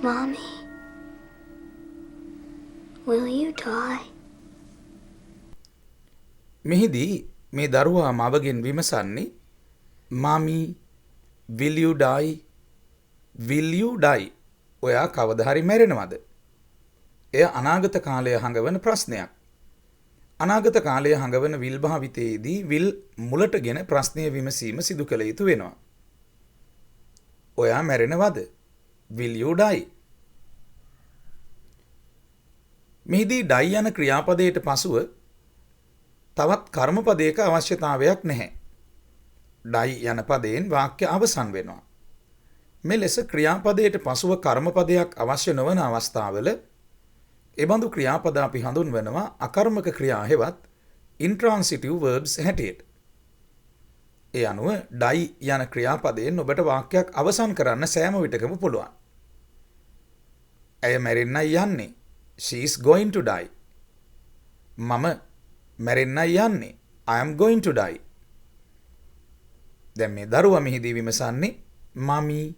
Mommy, will you die? මෙහිදී මේ දරුවා මවගෙන් විමසන්නේ "Mommy, will you die? Will you die?" ඔයා කවදා හරි මැරෙනවද? එය අනාගත කාලය හඟවන ප්‍රශ්නයක්. අනාගත කාලය හඟවන will භාවිතයේදී will මුලටගෙන ප්‍රශ්නය විමසීම සිදු කළ යුතු වෙනවා. ඔයා මැරෙනවද? Will you die? මෙහිදී die යන ක්‍රියාපදයට පසුව තවත් කර්මපදයක අවශ්‍යතාවයක් නැහැ. die යන පදයෙන් වාක්‍ය අවසන් වෙනවා. මෙලෙස ක්‍රියාපදයට පසුව කර්මපදයක් අවශ්‍ය නොවන අවස්ථාවල එබඳු ක්‍රියාපද අපි හඳුන්වනවා අකර්මක ක්‍රියා හෙවත් intransitive verbs හැටියට. ඒ අනුව die යන ක්‍රියාපදයෙන් ඔබට වාක්‍යයක් අවසන් කරන්න සෑම විටකම පුළුවන්. ඇය මැරෙන්නයි යන්නේ. She is going to die. මම මැරෙන්නයි යන්නේ. I am going to die. දැන් මේ දරුවා මෙහිදී විමසන්නේ "Mommy,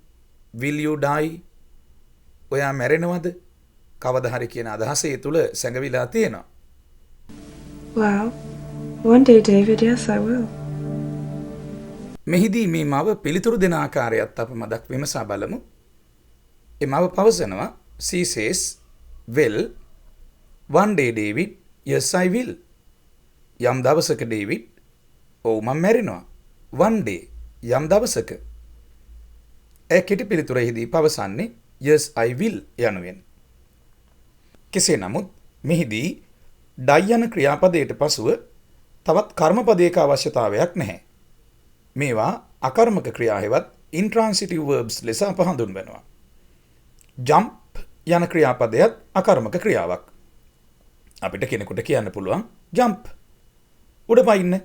will you die?" ඔයා මැරෙනවද? කවදා හරි කියන අදහස ඒ තුල සැඟවිලා තියෙනවා. Well, one day, David, yes, I will. මෙහිදී මේ මව පිළිතුරු දෙන ආකාරයත් අප මදක් විමසා බලමු. ඒ මව පවසනවා she says, "Well, one day, David, yes, I will." යම් දවසක ඩේවිඩ් ඔව් මම මැරෙනවා. one day යම් දවසක. ඒ කෙටි පිළිතුරෙහිදී පවසන්නේ yes, I will යනුවෙන්. කෙසේ නමුත් මෙහිදී die යන ක්‍රියාපදයට පසුව තවත් කර්මපදයක අවශ්‍යතාවයක් නැහැ. මේවා අකර්මක ක්‍රියා හෙවත් intransitive verbs ලෙස අප හඳුන්වනවා. jump යන ක්‍රියාපදයත් අකර්මක ක්‍රියාවක්. අපිට කෙනෙකුට කියන්න පුළුවන් jump උඩ පයින්න.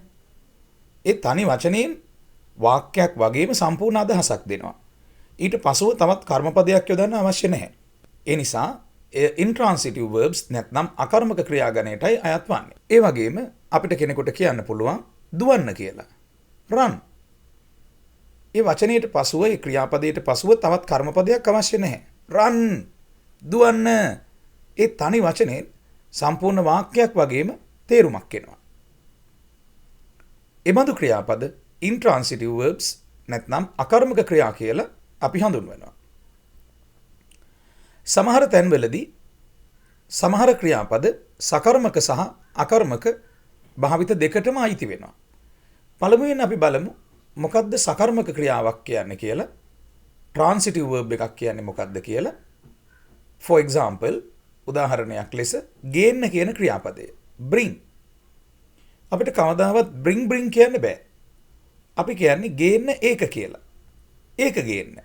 ඒ තනි වචනයෙන් වාක්‍යයක් වගේම සම්පූර්ණ අදහසක් දෙනවා. ඊට පසුව තවත් කර්මපදයක් යොදන්න අවශ්‍ය නැහැ. ඒ නිසා intransitive verbs නැත්නම් අකර්මක ක්‍රියා ගණයටයි අයත් වන්නේ. ඒ වගේම අපිට කෙනෙකුට කියන්න පුළුවන් දුවන්න කියලා. run. ඒ වචනයට පසුව ඒ ක්‍රියාපදයට පසුව තවත් කර්මපදයක් අවශ්‍ය නැහැ. run. දුවන්න. ඒ තනි වචනයෙන් සම්පූර්ණ වාක්‍යයක් වගේම තේරුමක් එනවා. එබඳු ක්‍රියාපද intransitive verbs නැත්නම් අකර්මක ක්‍රියා කියලා අපි හඳුන්වනවා. සමහර තැන්වලදී සමහර ක්‍රියාපද සකර්මක සහ අකර්මක භාවිත දෙකටම අයිති වෙනවා. පළමුවෙන් අපි බලමු මොකක්ද සකර්මක ක්‍රියාවක් කියන්නේ කියලා. transitive verb එකක් කියන්නේ මොකක්ද කියලා. For example, උදාහරණයක් ලෙස ගේන්න කියන ක්‍රියාපදය bring. අපිට කවදාවත් bring කියන්න බෑ. අපි කියන්නේ ගේන්න ඒක කියලා. ඒක ගේන්න.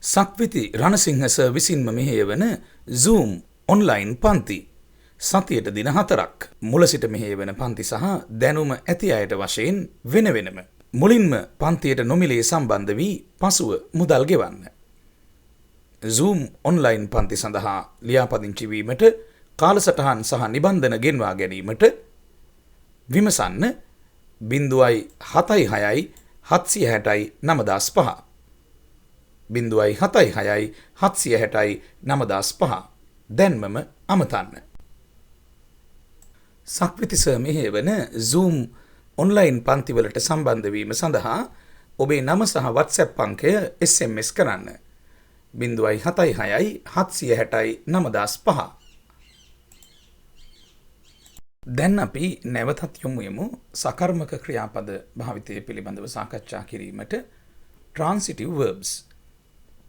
සක්විති රණසිංහ සර් විසින්ම මෙහෙයවන Zoom online පන්ති සතියට දින 4ක් මුල සිට මෙහෙයවන පන්ති සහ දැනුම ඇති අයට වශයෙන් වෙන වෙනම මුලින්ම පන්තියට නොමිලේ සම්බන්ධ වී පසුව මුදල් ගෙවන්න. Zoom online පන්ති සඳහා ලියාපදිංචි වීමට කාලසටහන් සහ නිබන්ධන ගෙන්වා ගැනීමට විමසන්න 076 760 905 076 760 905 දැන්මම අමතන්න. සක්විති සර් මෙහෙයවන Zoom online පන්තිවලට සම්බන්ධ වීම සඳහා ඔබේ නම සහ WhatsApp අංකය SMS කරන්න 076 760 905. දැන් අපි නැවතත් යොමු යමු සකර්මක ක්‍රියාපද භාවිතය පිළිබඳව සාකච්ඡා කිරීමට. transitive verbs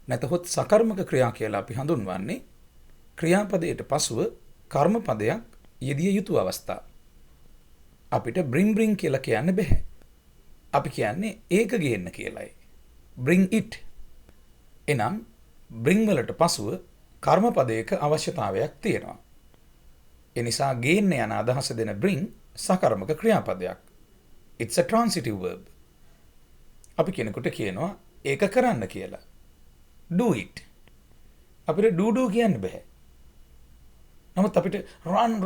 නැතහොත් සකර්මක ක්‍රියා කියලා අපි හඳුන්වන්නේ ක්‍රියාපදයට පසුව කර්මපදයක් යෙදිය යුතු අවස්ථා. අපිට bring කියලා කියන්න බෑ. අපි කියන්නේ ඒක ගේන්න කියලායි. bring it. එනම් bring වලට පසුව කර්මපදයක අවශ්‍යතාවයක් තියෙනවා. එනිසා ගේන්න යන අදහස දෙන bring සකර්මක ක්‍රියාපදයක්. It's a transitive verb. අපි කෙනෙකුට කියනවා ඒක කරන්න කියලා. Do it. අපිට do කියන්න බෑ. නමුත් අපිට run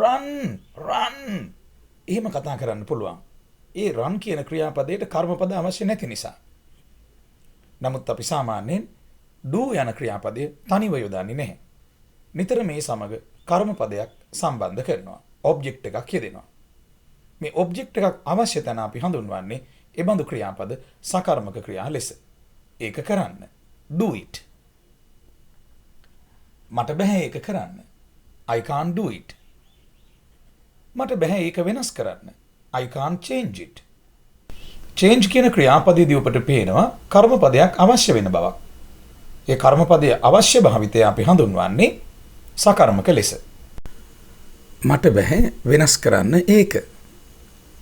එහෙම කතා කරන්න පුළුවන්. ඒ run කියන ක්‍රියාපදයට කර්මපද අවශ්‍ය නැති නිසා. නමුත් අපි සාමාන්‍යයෙන් do යන ක්‍රියාපදය තනිව යොදන්නේ නැහැ. නිතර මේ සමග කර්මපදයක් සම්බන්ධ කරනවා. ඔබ්ජෙක්ට් එකක් යෙදෙනවා. මේ ඔබ්ජෙක්ට් එකක් අවශ්‍ය තැන අපි හඳුන්වන්නේ ඒ බඳු ක්‍රියාපද සකර්මක ක්‍රියා ලෙස. ඒක කරන්න. do it. මට බෑ ඒක කරන්න. I can't do it. මට බෑ ඒක වෙනස් කරන්න. I can't change it. change කියන ක්‍රියාපදයේදී ඔබට පේනවා කර්මපදයක් අවශ්‍ය වෙන බවක්. ඒ කර්මපදයේ අවශ්‍ය භාවිතය අපි හඳුන්වන්නේ සකර්මක ලෙස. මට බෑ වෙනස් කරන්න ඒක.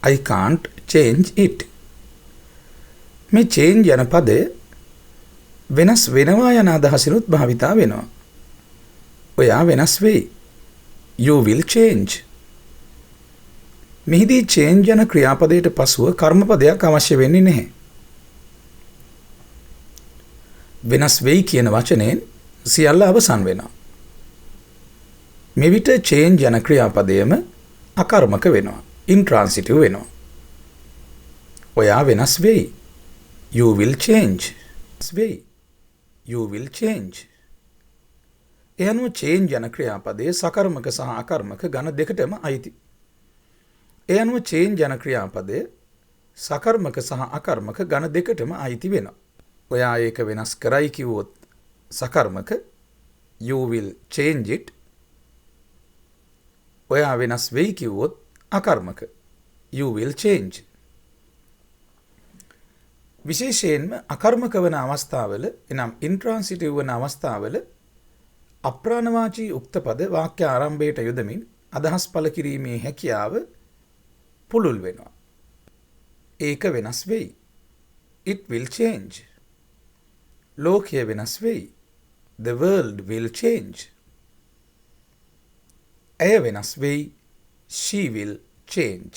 I can't change it. මේ change යන පදය වෙනස් වෙනවා යන අදහසිනුත් භාවිතා වෙනවා. ඔයා වෙනස් වෙයි. You will change. මෙහිදී change යන ක්‍රියාපදයට පසුව කර්මපදයක් අවශ්‍ය වෙන්නේ නැහැ. වෙනස් වෙයි කියන වචනයෙන් සියල්ල අවසන් වෙනවා. මෙවිට change යන ක්‍රියාපදයම අකර්මක වෙනවා. intransitive වෙනවා. ඔයා වෙනස් වෙයි. You will change. වෙයි. You will change. එයනුව change යන ක්‍රියාපදයේ සකර්මක සහ අකර්මක ගණ දෙකටම අයිති. එයනුව change යන ක්‍රියාපදය සකර්මක සහ අකර්මක ගණ දෙකටම අයිති වෙනවා. ඔයා ඒක වෙනස් කරයි කිව්වොත් සකර්මක you will change it. ඔයා වෙනස් වෙයි කිව්වොත් අකර්මක you will change. විශේෂයෙන්ම අකර්මක වන අවස්ථාවල එනම් intransitive වන අවස්ථාවල අප්‍රාණවාචී උක්ත පද වාක්‍ය ආරම්භයට යොදමින් අදහස් පළ කිරීමේ හැකියාව පුළුල් වෙනවා. ඒක වෙනස් වෙයි. It will change. ලෝකය වෙනස් වෙයි. The world will change. ඇය වෙනස් වෙයි. She will change.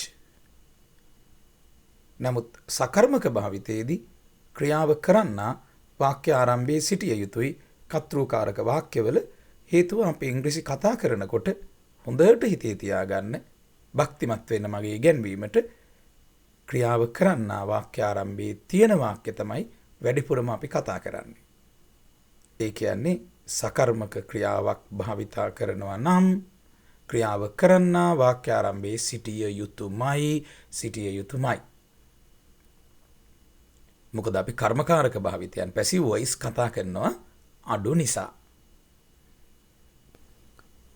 නමුත් සකර්මක භාවිතයේදී ක්‍රියාව කරන්නා වාක්‍ය ආරම්භයේ සිටිය යුතුයි. කර්තෘකාරක වාක්‍යවල හේතුව අපි ඉංග්‍රීසි කතා කරනකොට හොඳට හිතේ තියාගන්න භක්තිමත් වෙන්න මගේ ඉගැන්වීමට ක්‍රියාව කරන්නා වාක්‍ය ආරම්භයේ තියෙන වාක්‍ය තමයි වැඩිපුරම අපි කතා කරන්නේ. ඒ කියන්නේ සකර්මක ක්‍රියාවක් භාවිතා කරනවා නම් ක්‍රියාව කරන්නා වාක්‍ය ආරම්භයේ සිටිය යුතුමයි. මොකද අපි කර්මකාරක භාවිතයන් පැසිව් වොයිස් කතා කරනවා අඩු නිසා.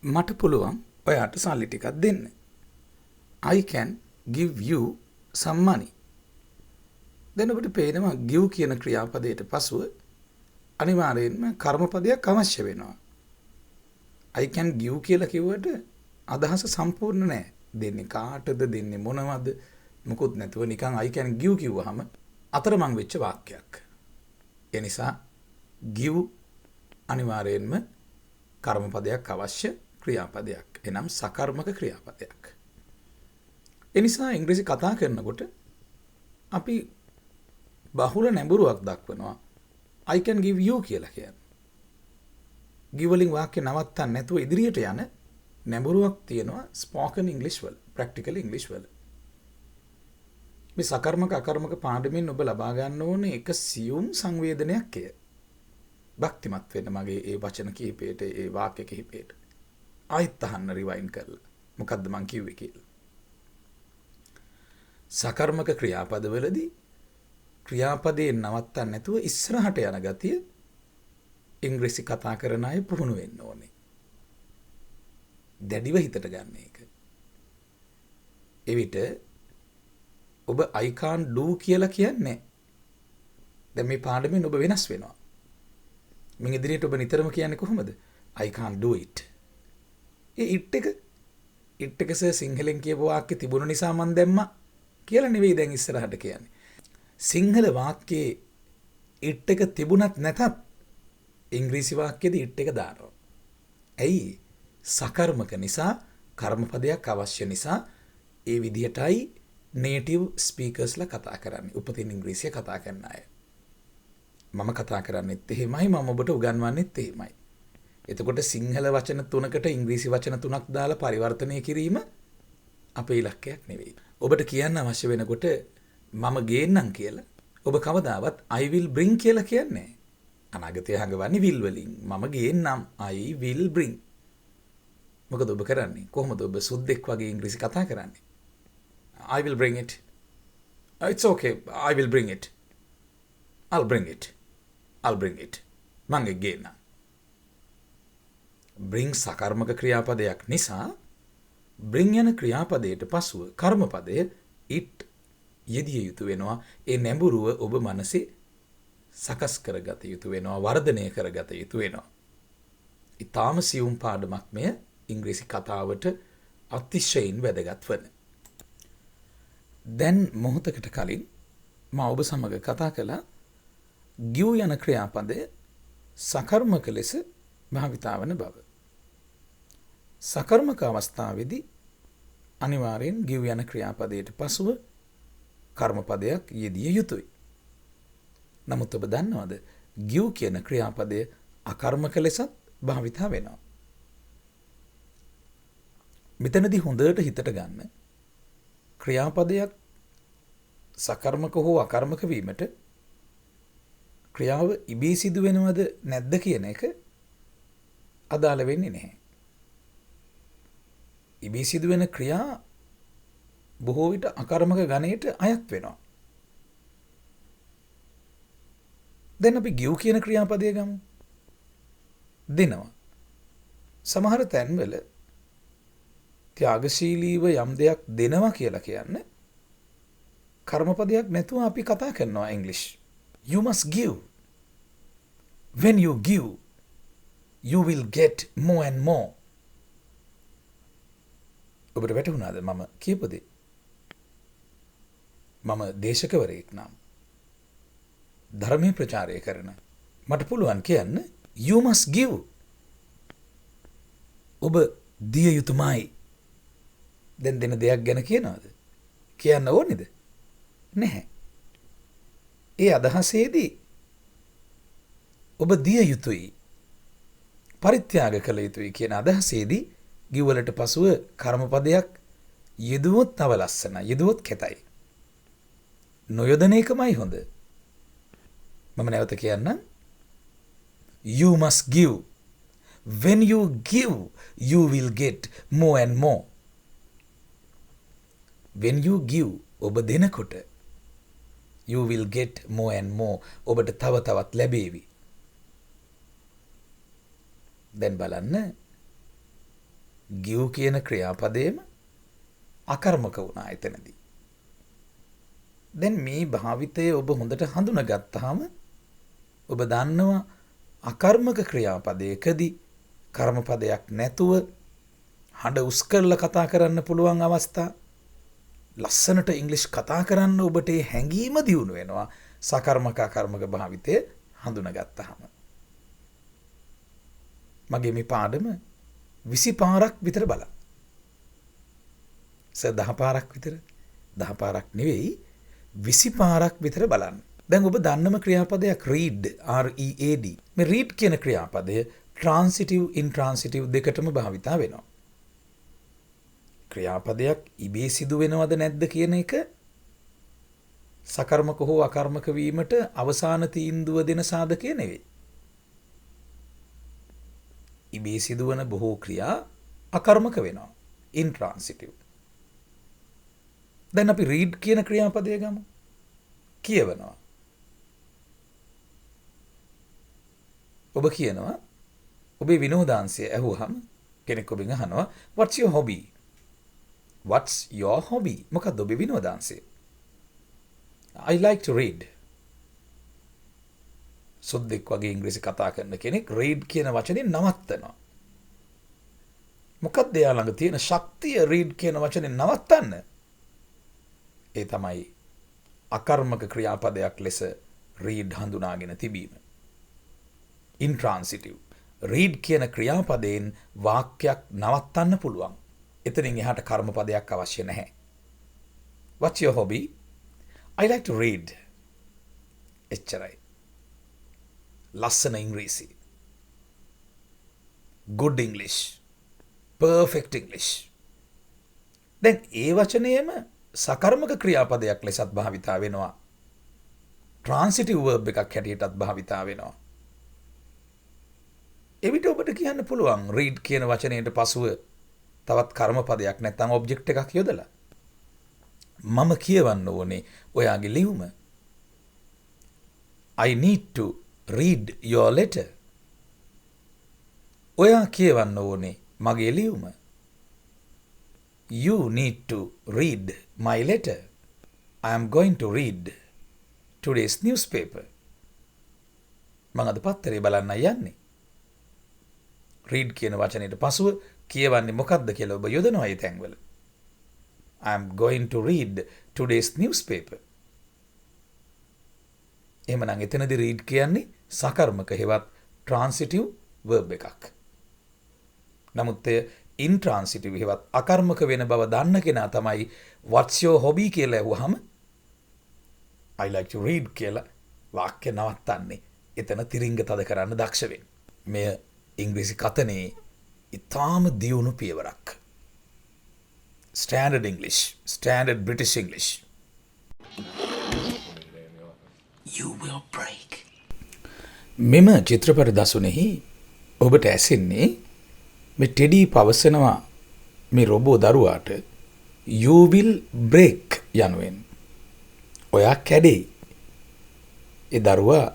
මට පුළුවන් ඔයාට සල්ලි ටිකක් දෙන්න. I can give you some money. දැන් ඔබට පේනවා give කියන ක්‍රියාපදයට පසුව අනිවාර්යයෙන්ම කර්මපදයක් අවශ්‍ය වෙනවා. I can give කියලා කිව්වට අදහස සම්පූර්ණ නැහැ. දෙන්නේ කාටද දෙන්නේ මොනවද මොකුත් නැතුව නිකන් I can give කිව්වහම අතරමං වෙච්ච වාක්‍යයක්. ඒ නිසා give අනිවාර්යයෙන්ම කර්මපදයක් අවශ්‍ය ක්‍රියාපදයක්. එනම් සකර්මක ක්‍රියාපදයක්. ඒ නිසා ඉංග්‍රීසි කතා කරනකොට අපි බහුල නැඹුරුවක් දක්වනවා. I can give you කියලා කියන්නේ. give වලින් වාක්‍ය නවත්තන්න නැතුව ඉදිරියට යන නැඹුරුවක් තියෙනවා spoken English වල, practical English වල. මේ සකර්මක අකර්මක පාඩමින් ඔබ ලබා ගන්න ඕනේ එක සියුම් සංවේදනයක් එය. භක්තිමත් වෙන්න මගේ ඒ වචන කිහිපයට ඒ වාක්‍ය කිහිපයට. ආයෙත් අහන්න රිවයින් කරලා. මොකද්ද මං කිව්වේ කියලා. සකර්මක ක්‍රියාපදවලදී ක්‍රියාපදේ නවත්තන්න නැතුව ඉස්සරහට යන ගතිය ඉංග්‍රීසි කතා කරන අය පුහුණු වෙන්න ඕනේ. දැඩිව හිතට ගන්න එක. එවිට ඔබ I can't do කියලා කියන්නේ. දැන් මේ පාඩමෙන් ඔබ වෙනස් වෙනවා. මින් ඉදිරියට ඔබ නිතරම කියන්නේ කොහොමද? I can't do it. A it එක සිංහලෙන් කියපු වාක්‍ය තිබුණ නිසා මම දැම්මා කියලා නෙවෙයි දැන් ඉස්සරහට කියන්නේ. සිංහල වාක්‍යයේ it එක තිබුණත් නැතත් ඉංග්‍රීසි වාක්‍යයේදී it එක දානවා. ඇයි? සකර්මක නිසා කර්මපදයක් අවශ්‍ය නිසා ඒ විදිහටයි native speakersලා කතා කරන්නේ. උපතින් ඉංග්‍රීසිය කතා කරන අය. මම කතා කරන්නෙත් එහෙමයි, මම ඔබට උගන්වන්නෙත් එහෙමයි. එතකොට සිංහල වචන 3කට ඉංග්‍රීසි වචන 3ක් දාලා පරිවර්තනය කිරීම අපේ ඉලක්කයක් නෙවෙයි. ඔබට කියන්න අවශ්‍ය වෙනකොට මම ගේන්නම් කියලා ඔබ කවදාවත් I will bring කියලා කියන්නේ නැහැ. අනාගතය හඟවන්නේ will වලින්. මම ගේන්නම්. I will bring. මොකද ඔබ කරන්නේ? කොහොමද ඔබ සුද්දෙක් වගේ ඉංග්‍රීසි කතා කරන්නේ? I will bring it. It's okay. I will bring it. I'll bring it. I'll bring it. මං ගේන්නම්. bring සකර්මක ක්‍රියාපදයක් නිසා bring යන ක්‍රියාපදයට පසුව කර්මපදය it යෙදිය යුතු වෙනවා. ඒ නැඹුරුව ඔබ මනසේ සකස් කරගත යුතු වෙනවා, වර්ධනය කරගත යුතු වෙනවා. ඊටාම සියුම් පාඩමක් මෙය ඉංග්‍රීසි කතාවට අතිශයින් වැදගත් වන. දැන් මොහොතකට කලින් මම ඔබ සමග කතා කළා give යන ක්‍රියාපදය සකර්මක ලෙස භාවිතා වන බව. සකර්මක අවස්ථාවේදී අනිවාර්යෙන් give යන ක්‍රියාපදයට පසුව කර්මපදයක් යෙදිය යුතුයි. නමුත් ඔබ දන්නවද give කියන ක්‍රියාපදය අකර්මක ලෙසත් භාවිතා වෙනවා. මෙතනදී හොඳට හිතට ගන්න ක්‍රියාපදයක් සකර්මක හෝ අකර්මක වීමට ක්‍රියාව ඉබේ සිදු වෙනවද නැද්ද කියන එක අදාළ වෙන්නේ නැහැ. ඉබේ සිදු වෙන ක්‍රියා බොහෝ විට අකර්මක ගණයට අයත් වෙනවා. දැන් අපි give කියන ක්‍රියාපදය ගමු. දෙනවා. සමහර තැන්වල ත්‍යාගශීලීව යම් දෙයක් දෙනවා කියලා කියන්නේ කර්මපදයක් නැතුව අපි කතා කරනවා ඉංග්‍රීසි. You must give. When you give, you will get more and more. ඔබට වැටහුණාද මම කියපු දේ? මම දේශකවරයෙක් නම් ධර්මයේ ප්‍රචාරය කරන මට පුළුවන් කියන්න you must give. ඔබ දිය යුතුමයි. දැන් දෙන දෙයක් ගැන කියනවද? කියන්න ඕනේද? නැහැ. ඒ අදහසේදී ඔබ දිය යුතුයි. පරිත්‍යාග කළ යුතුයි කියන අදහසේදී give වලට පසුව කර්මපදයක් යෙදුවොත් තව ලස්සනයි. යෙදුවොත් කැතයි. නොයොදන එකමයි හොඳ. මම නැවත කියන්නම්. You must give. When you give, you will get more and more. When you give, ඔබ දෙනකොට you will get more and more. ඔබට තව තවත් ලැබේවි. දැන් බලන්න give කියන ක්‍රියාපදයේම අකර්මක වුණා එතනදී. දැන් මේ භාවිතය ඔබ හොඳට හඳුනාගත්තාම ඔබ දන්නවා අකර්මක ක්‍රියාපදයකදී කර්මපදයක් නැතුව හඬ උස් කරලා කතා කරන්න පුළුවන් අවස්ථා, ලස්සනට ඉංග්‍රීසි කතා කරන්න ඔබට හැඟීම දියුණු වෙනවා සකර්මක අකර්මක භාවිතය හඳුනාගත්තාම. මගේ මේ පාඩම 20 පාරක් විතර බලන්න. 10 පාරක් විතර 10 පාරක් නෙවෙයි 20 පාරක් විතර බලන්න. දැන් ඔබ දන්නම ක්‍රියාපදයක් read R-E-A-D. මේ read කියන ක්‍රියාපදය transitive intransitive දෙකටම භාවිතා වෙනවා. ක්‍රියාපදයක් ඉබේ සිදු වෙනවද නැද්ද කියන එක සකර්මක හෝ අකර්මක වීමට අවසාන තීන්දුව දෙන සාධකය නෙවෙයි. ඉබේ සිදුවන බොහෝ ක්‍රියා අකර්මක වෙනවා. intransitive. දැන් අපි read කියන ක්‍රියාපදය ගමු. කියවනවා. ඔබ කියනවා ඔබේ විනෝදාංශය ඇහුවහම කෙනෙක් ඔබෙන් අහනවා what's your hobby? What's your hobby? මොකක්ද ඔබේ විනෝදාංශය? I like to read. සුද්දෙක් වගේ ඉංග්‍රීසි කතා කරන කෙනෙක් read කියන වචනේ නවත්තනවා. මොකක්ද එයා ළඟ තියෙන ශක්තිය read කියන වචනේ නවත්තන්න? ඒ තමයි අකර්මක ක්‍රියාපදයක් ලෙස read හඳුනාගෙන තිබීම. intransitive. read කියන ක්‍රියාපදයෙන් වාක්‍යයක් නවත්තන්න පුළුවන්. එතනින් එහාට කර්මපදයක් අවශ්‍ය නැහැ. What's your hobby? I like to read. එච්චරයි. ලස්සන ඉංග්‍රීසි. good English. perfect English. දැන් ඒ වචනයම සකර්මක ක්‍රියාපදයක් ලෙසත් භාවිතා වෙනවා. transitive verb එකක් හැටියටත් භාවිතා වෙනවා. එවිට ඔබට කියන්න පුළුවන් read කියන වචනයට පසුව තවත් කර්මපදයක් නැත්නම් ඔබ්ජෙක්ට් එකක් යොදලා. මම කියවන්න ඕනේ ඔයාගේ ලියුම. I need to read your letter. ඔයා කියවන්න ඕනේ මගේ ලියුම. You need to read my letter. I am going to read today's newspaper. මම අද පත්තරේ බලන්න යන්නේ. read කියන වචනයට පසුව කියවන්නේ මොකක්ද කියලා ඔබ යොදනවා ඒ තැන්වල. I am going to read today's newspaper. එහෙමනම් එතනදී read කියන්නේ සකර්මක හේවත් transitive verb එකක්. නමුත් intransitive හේවත් අකර්මක වෙන බව දන්න කෙනා තමයි what's your hobby කියලා අහුවහම I like to read කියලා වාක්‍ය නවත්තන්නේ. එතන තිරිංග තද කරන්න දක්ෂ වෙන්න. මෙය ඉංග්‍රීසි කතනේ ඉතාම දියුණු පියවරක්. Standard English, Standard British English. You will break. මෙම චිත්‍රපට දසුනෙහි ඔබට ඇසෙන්නේ මේ ටෙඩි පවසනවා මේ රොබෝ දරුවාට you will break යනුවෙන්. ඔයා කැඩෙයි. ඒ දරුවා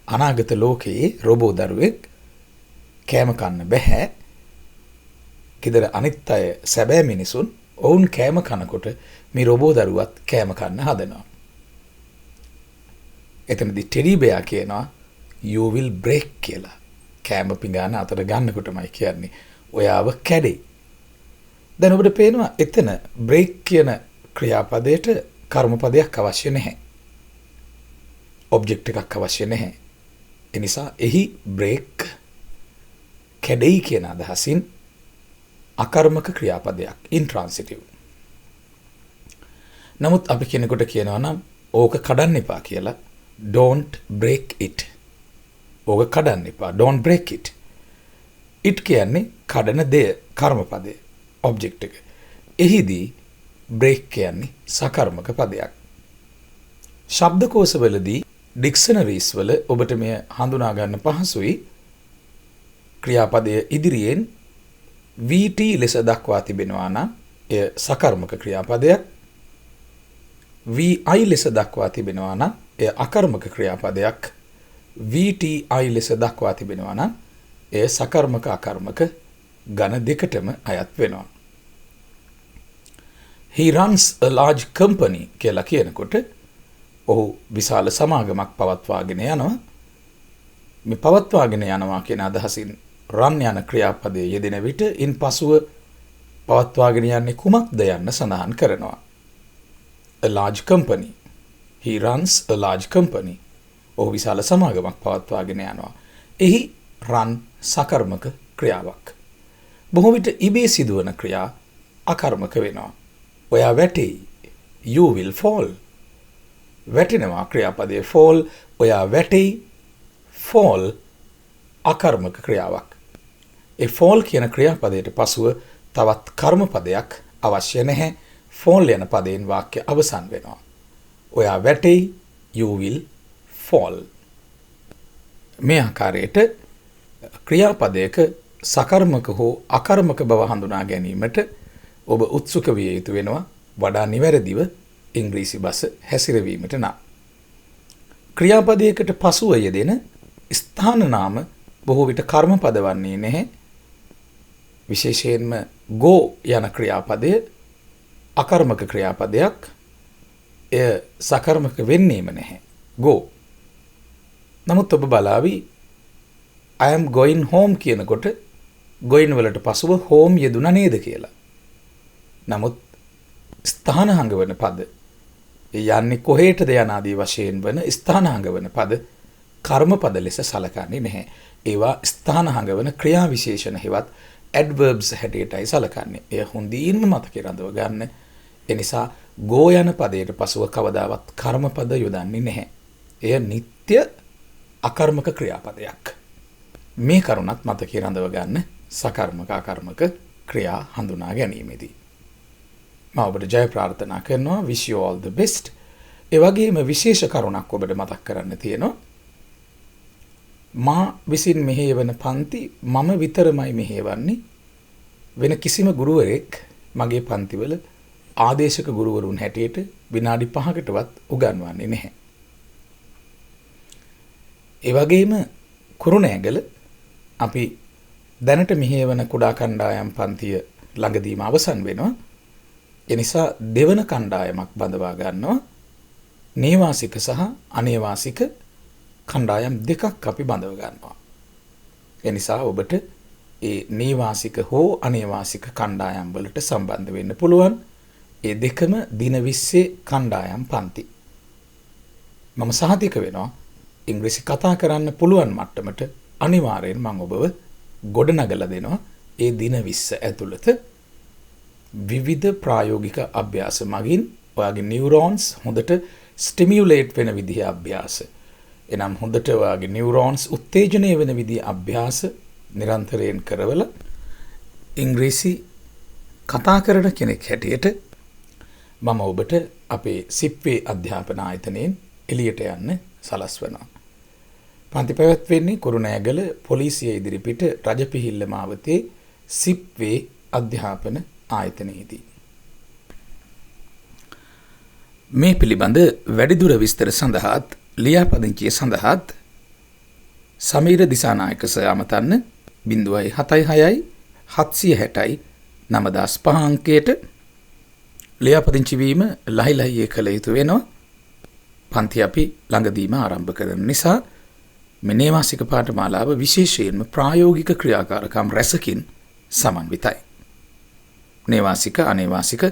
අනාගත ලෝකයේ රොබෝ දරුවෙක් කෑම කන්න බෑ. ගෙදර අනිත් අය සැබෑ මිනිසුන් ඔවුන් කෑම කනකොට මේ රොබෝ දරුවත් කෑම කන්න හදනවා. එතනදී ටෙඩි බෙයා කියනවා you will break කියලා. කෑම පිඟාන අතට ගන්නකොටමයි කියන්නේ ඔයාව කැඩෙයි. දැන් ඔබට පේනවා එතන break කියන ක්‍රියාපදයට කර්මපදයක් අවශ්‍ය නැහැ. ඔබ්ජෙක්ට් එකක් අවශ්‍ය නැහැ. ඒ නිසා එහි break කැඩෙයි කියන අදහසින් අකර්මක ක්‍රියාපදයක් intransitive. නමුත් අපි කෙනෙකුට කියනවා නම් ඕක කඩන්න එපා කියලා don't break it. ඕක කඩන්න එපා don't break it. it කියන්නේ කඩන දෙය කර්මපදය ඔබ්ජෙක්ට් එක. එහිදී break කියන්නේ සකර්මක පදයක්. ශබ්දකෝෂවලදී ඩික්ෂනරිස් වල ඔබට මෙය හඳුනා ගන්න පහසුයි. ක්‍රියාපදය ඉදිරියෙන් VT ලෙස දක්වා තිබෙනවා නම් එය සකර්මක ක්‍රියාපදයක්. VI ලෙස දක්වා තිබෙනවා නම් එය අකර්මක ක්‍රියාපදයක්. VTI ලෙස දක්වා තිබෙනවා නම් එය සකර්මක අකර්මක ඝන දෙකටම අයත් වෙනවා. He runs a large company කියලා කියනකොට ඔහු විශාල සමාගමක් පවත්වාගෙන යනවා. මේ පවත්වාගෙන යනවා කියන අදහසින් run යන ක්‍රියාපදයේ යෙදෙන විට ඉන්පසුව පවත්වාගෙන යන්නේ කුමක්ද යන්න සඳහන් කරනවා. A large company. He runs a large company. ඔහු විශාල සමාගමක් පවත්වාගෙන යනවා. එහි run සකර්මක ක්‍රියාවක්. බොහෝ විට ඉබේ සිදුවන ක්‍රියා අකර්මක වෙනවා. ඔයා වැටෙයි. You will fall. වැටෙනවා ක්‍රියාපදයේ fall. ඔයා වැටෙයි. fall අකර්මක ක්‍රියාවක්. ඒ fall කියන ක්‍රියාපදයට පසුව තවත් කර්මපදයක් අවශ්‍ය නැහැ. fall යන පදයෙන් වාක්‍ය අවසන් වෙනවා. ඔයා වැටෙයි. You will fall. මේ ආකාරයට ක්‍රියාපදයක සකර්මක හෝ අකර්මක බව හඳුනා ගැනීමට ඔබ උත්සුක විය යුතු වෙනවා වඩා නිවැරදිව ඉංග්‍රීසි භාෂ හැසිරවීමට නම්. ක්‍රියාපදයකට පසුව යෙදෙන ස්ථාන නාම බොහෝ විට කර්මපද වන්නේ නැහැ. විශේෂයෙන්ම go යන ක්‍රියාපදය අකර්මක ක්‍රියාපදයක්. එය සකර්මක වෙන්නේම නැහැ. go. නමුත් ඔබ බලාවි I am going home කියනකොට going වලට පසුව home යෙදුණා නේද කියලා. නමුත් ස්ථානහංග වන පද යන්නේ කොහෙටද යන ආදී වශයෙන් වන ස්ථානහංග වන පද කර්මපද ලෙස සලකන්නේ නැහැ. ඒවා ස්ථානහංග වන ක්‍රියා විශේෂණ හෙවත් adverbs හැටියටයි සලකන්නේ. එය හොඳින්ම මතකේ රඳව ගන්න. ඒ නිසා go යන පදයට පසුව කවදාවත් කර්මපද යොදන්නේ නැහැ. එය නිත්‍ය අකර්මක ක්‍රියාපදයක්. මේ කරුණත් මතකේ රඳව ගන්න සකර්මක අකර්මක ක්‍රියා හඳුනා ගැනීමේදී. මම ඔබට ජය ප්‍රාර්ථනා කරනවා. wish you all the best. ඒ වගේම විශේෂ කරුණක් ඔබට මතක් කරන්න තියෙනවා. මා විසින් මෙහෙයවන පන්ති මම විතරමයි මෙහෙයවන්නේ. වෙන කිසිම ගුරුවරයෙක් මගේ පන්තිවල ආදේශක ගුරුවරුන් හැටියට විනාඩි 5කටවත් උගන්වන්නේ නැහැ. ඒ වගේම කුරුණෑගල අපි දැනට මෙහෙයවන කුඩා කණ්ඩායම් පන්තිය ළඟදීම අවසන් වෙනවා. ඒ නිසා දෙවන කණ්ඩායමක් බඳවා ගන්නවා. නේවාසික සහ අනේවාසික කණ්ඩායම් දෙකක් අපි බඳව ගන්නවා. ඒ නිසා ඔබට ඒ නේවාසික හෝ අනේවාසික කණ්ඩායම් වලට සම්බන්ධ වෙන්න පුළුවන්. ඒ දෙකම දින 20 කණ්ඩායම් පන්ති. මම සහතික වෙනවා ඉංග්‍රීසි කතා කරන්න පුළුවන් මට්ටමට අනිවාර්යෙන් මම ඔබව ගොඩනගලා දෙනවා. ඒ දින 20 ඇතුළත විවිධ ප්‍රායෝගික අභ්‍යාස මගින් ඔයාගේ නියුරෝන්ස් හොඳට ස්ටිමියුලේට් වෙන විදිහේ අභ්‍යාස. එනම් හොඳට ඔයාගේ නියුරෝන්ස් උත්තේජනය වෙන විදිහේ අභ්‍යාස නිරන්තරයෙන් කරවල ඉංග්‍රීසි කතා කරන කෙනෙක් හැටියට මම ඔබට අපේ සිප්වේ අධ්‍යාපන ආයතනයෙන් එළියට යන්න සලස්වනවා. පන්ති පැවැත්වෙන්නේ කුරුණෑගල පොලිසිය ඉදිරිපිට රජපිහිල්ල මාවතේ සිප්වේ අධ්‍යාපන ආයතනයේදී. මේ පිළිබඳ වැඩිදුර විස්තර සඳහාත් ලියාපදිංචිය සඳහාත් සමීර දිසානායක සර් අමතන්න 076 760 95 අංකයට ලියාපදිංචි වීම ලහිලහියේ කළ යුතු වෙනවා. පන්ති අපි ළඟදීම ආරම්භ කරන නිසා මේ නේවාසික පාඨමාලාව විශේෂයෙන්ම ප්‍රායෝගික ක්‍රියාකාරකම් රැසකින් සමන්විතයි. නේවාසික අනේවාසික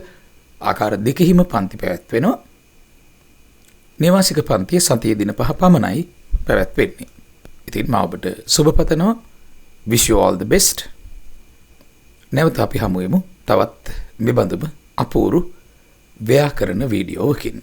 ආකාර දෙකෙහිම පන්ති පැවැත්වෙනවා. නේවාසික පන්තිය සතියේ දින 5 පමණයි පැවැත්වෙන්නේ. ඉතින් මම ඔබට සුබ පතනවා. wish you all the best. නැවත අපි හමු වෙමු තවත් මෙබඳුම අපූරු ව්‍යාකරණ වීඩියෝවකින්.